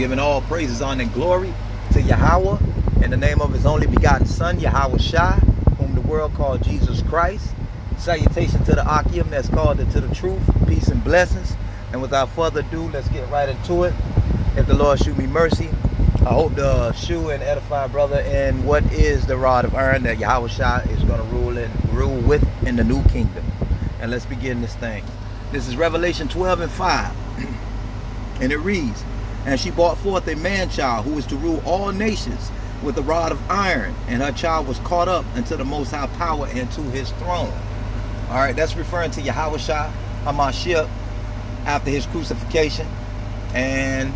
giving all praises, honor, and glory to Yahweh in the name of his only begotten Son, Yahweh Shai, whom the world called Jesus Christ. Salutation to the Akim that's called into the truth, peace and blessings. And without further ado, let's get right into it. If the Lord shew me mercy, I hope to shew and edify brother in what is the rod of iron that Yahweh Shai is going to rule with in the new kingdom. And let's begin this thing. This is Revelation 12:5. And it reads, "And she brought forth a man-child who was to rule all nations with a rod of iron, and her child was caught up into the Most High power and to his throne." All right, that's referring to Yahweh Shai HaMashiach after his crucifixion and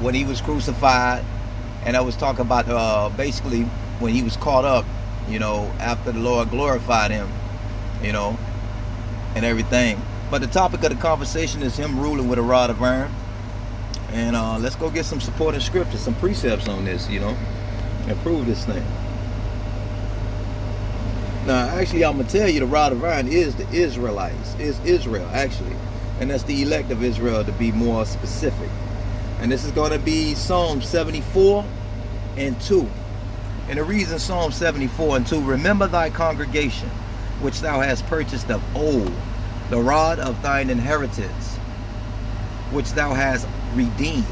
when he was crucified. And I was talking about basically when he was caught up, after the Lord glorified him, and everything. But the topic of the conversation is him ruling with a rod of iron. And let's go get some supporting scriptures, some precepts on this, and prove this thing. Now, actually, I'm going to tell you the rod of iron is the Israelites, is Israel, actually. And that's the elect of Israel, to be more specific. And this is going to be Psalm 74 and 2. And the reason Psalm 74 and 2, "Remember thy congregation, which thou hast purchased of old, the rod of thine inheritance, which thou hast redeemed,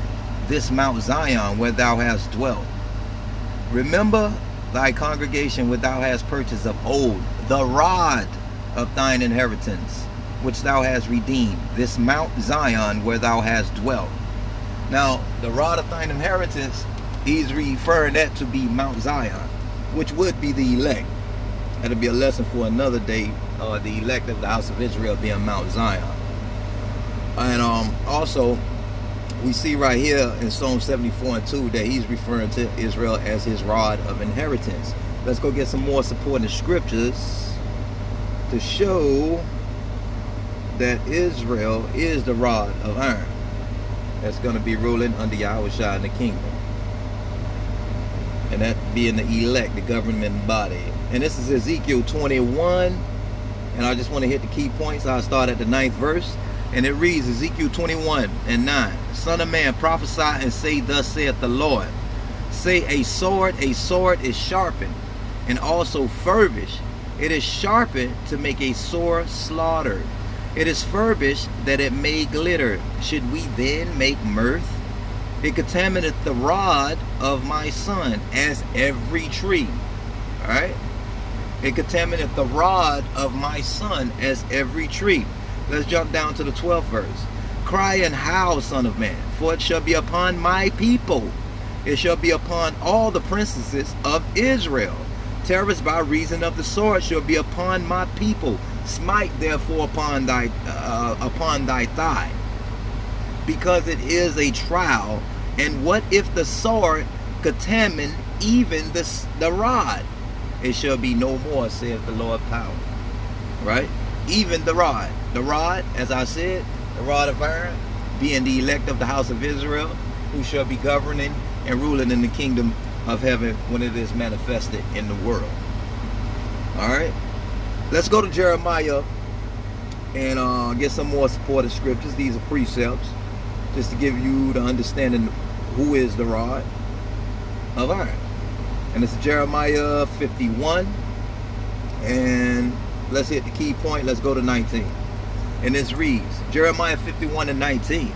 this Mount Zion where thou hast dwelt. Remember thy congregation which thou hast purchased of old, the rod of thine inheritance, which thou hast redeemed, this Mount Zion where thou hast dwelt." Now, the rod of thine inheritance, he's referring that to be Mount Zion, which would be the elect. That'll be a lesson for another day, the elect of the house of Israel being Mount Zion. And also, we see right here in Psalm 74 and 2 that he's referring to Israel as his rod of inheritance. Let's go get some more supporting scriptures to show that Israel is the rod of iron that's going to be ruling under Yahweh Shai in the kingdom. And that being the elect, the government body. And this is Ezekiel 21. And I just want to hit the key points. I'll start at the 9th verse. And it reads, Ezekiel 21:9. "Son of man, prophesy and say, thus saith the Lord. Say, a sword is sharpened, and also furbished. It is sharpened to make a sore slaughter. It is furbished that it may glitter. Should we then make mirth? It contamineth the rod of my son as every tree." All right? "It contamineth the rod of my son as every tree." Let's jump down to the 12th verse. "Cry and howl, son of man, for it shall be upon my people. It shall be upon all the princesses of Israel. Terrors by reason of the sword shall be upon my people. Smite therefore upon thy thigh, because it is a trial. And what if the sword contamine even the rod? It shall be no more, saith the Lord power." Right? Even the rod. The rod, as I said, the rod of iron, being the elect of the house of Israel, who shall be governing and ruling in the kingdom of heaven when it is manifested in the world. All right? Let's go to Jeremiah and get some more supportive scriptures. These are precepts, just to give you the understanding who is the rod of iron. And it's Jeremiah 51. And let's hit the key point. Let's go to 19. And this reads, Jeremiah 51:19.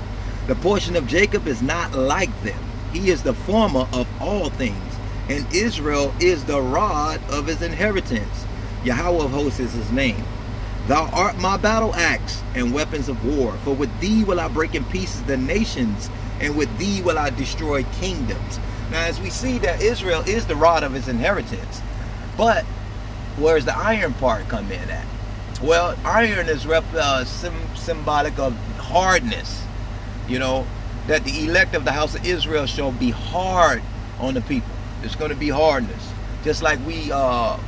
"The portion of Jacob is not like them. He is the former of all things, and Israel is the rod of his inheritance. Yahweh of hosts is his name. Thou art my battle axe and weapons of war. For with thee will I break in pieces the nations, and with thee will I destroy kingdoms." Now, as we see that Israel is the rod of his inheritance, but where's the iron part come in at? Well, iron is symbolic of hardness. That the elect of the house of Israel shall be hard on the people. There's going to be hardness, just like we were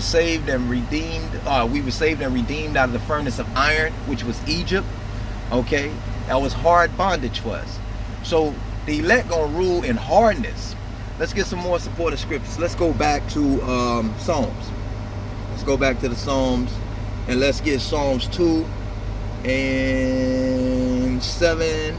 saved and redeemed. We were saved and redeemed out of the furnace of iron, which was Egypt. Okay, that was hard bondage for us. So the elect gonna rule in hardness. Let's get some more supportive scriptures. Let's go back to Psalms. Let's go back to the Psalms, and let's get Psalms 2 and 7,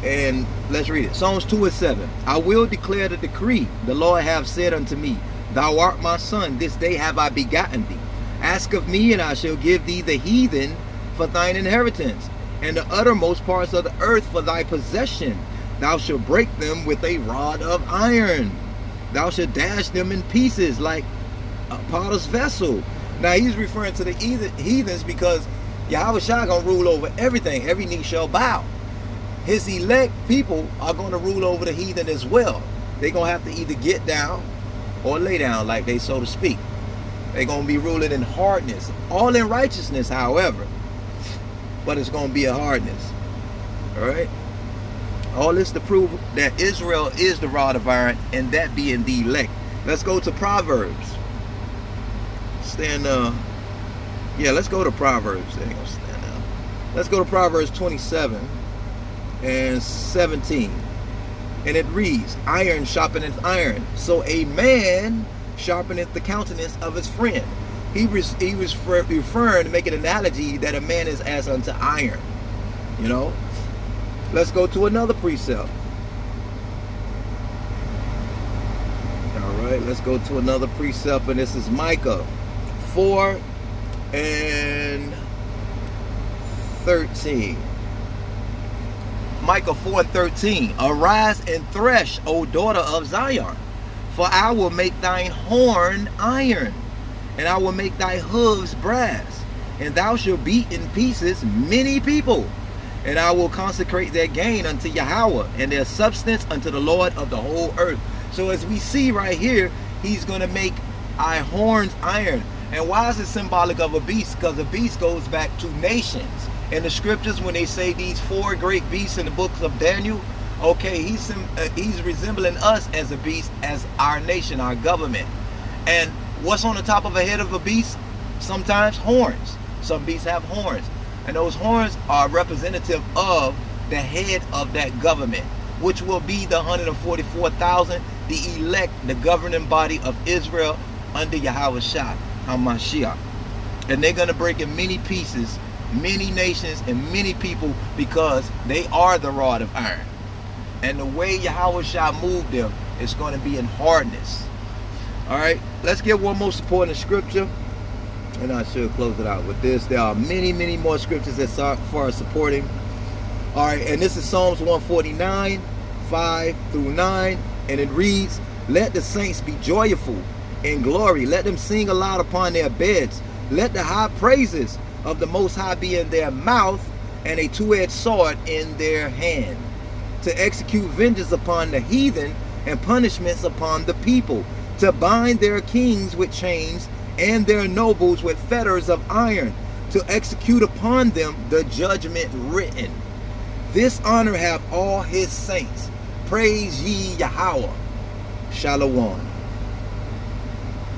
and let's read it. Psalms 2 and 7. I will declare the decree. The Lord hath said unto me, Thou art my son, this day have I begotten thee. Ask of me, and I shall give thee the heathen for thine inheritance, and the uttermost parts of the earth for thy possession. Thou shalt break them with a rod of iron. Thou shalt dash them in pieces like a potter's vessel. Now he's referring to the heathens because Yahweh Shai gonna rule over everything. Every knee shall bow. His elect people are gonna rule over the heathen as well. They're gonna have to either get down or lay down, like they so to speak. They're gonna be ruling in hardness, all in righteousness, however. But it's gonna be a hardness. All right. All this to prove that Israel is the rod of iron, and that being the elect. Let's go to Proverbs. Let's go to Proverbs. They ain't gonna stand now. Let's go to Proverbs 27 and 17. And it reads, Iron sharpeneth iron, so a man sharpeneth the countenance of his friend. He was referring to make an analogy that a man is as unto iron. You know? Let's go to another precept. All right, let's go to another precept, and this is Micah 4 and 13. Micah 4 and 13. Arise and thresh, O daughter of Zion, for I will make thine horn iron, and I will make thy hooves brass, and thou shalt beat in pieces many people. And I will consecrate their gain unto Yahweh, and their substance unto the Lord of the whole earth. So as we see right here, he's going to make our horns iron. And why is it symbolic of a beast? Because a beast goes back to nations. In the scriptures, when they say these 4 great beasts in the books of Daniel, okay, he's resembling us as a beast, as our nation, our government. And what's on the top of a head of a beast? Sometimes horns. Some beasts have horns. And those horns are representative of the head of that government, which will be the 144,000, the elect, the governing body of Israel under Yahweh Shai HaMashiach. And they're going to break in many pieces, many nations and many people, because they are the rod of iron. And the way Yahweh Shai moved them is going to be in hardness. All right, let's get one more supporting scripture. And I should close it out with this. There are many, many more scriptures as far as supporting. All right, and this is Psalms 149, 5 through 9. And it reads, Let the saints be joyful in glory. Let them sing aloud upon their beds. Let the high praises of the Most High be in their mouth, and a two-edged sword in their hand, to execute vengeance upon the heathen and punishments upon the people, to bind their kings with chains and their nobles with fetters of iron, to execute upon them the judgment written. This honor have all his saints. Praise ye Yahweh. Shalom.